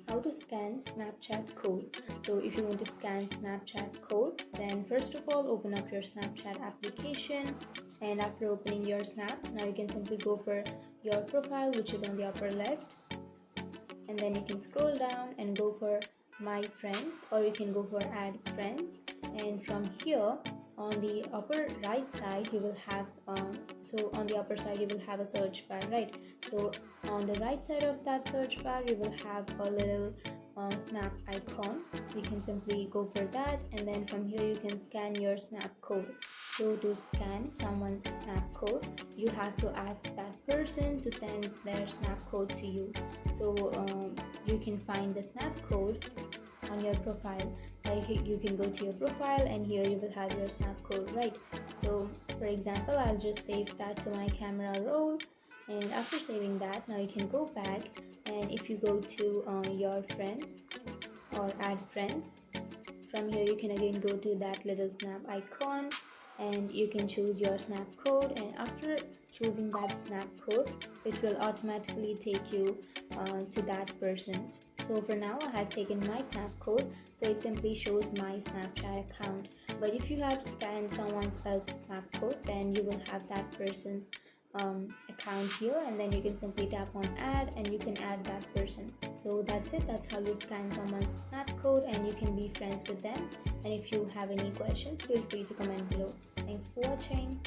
how to scan Snapchat code. So if you want to scan Snapchat code, then first of all open up your Snapchat application, and after opening your Snap, now you can simply go for your profile, which is on the upper left, and then you can scroll down and go for my friends, or you can go for add friends. And from here on the upper right side you will have on the upper side you will have a search bar, right? So on the right side of that search bar you will have a little snap icon. You can simply go for that, and then from here you can scan your snap code. So to scan someone's snap code, you have to ask that person to send their snap code to you. So you can find the snap code on your profile. Like you can go to your profile and here you will have your snap code, right? So for example, I'll just save that to my camera roll, and after saving that, now you can go back, and if you go to your friends or add friends, from here you can again go to that little snap icon and you can choose your snap code, and after choosing that snap code it will automatically take you to that person. So for now I have taken my snap code, so it simply shows my Snapchat account. But if you have scanned someone else's snap code, then you will have that person's account here, and then you can simply tap on add and you can add that person. So that's it. That's how you scan someone's snap code, and you can be friends with them. And if you have any questions, feel free to comment below. Thanks for watching.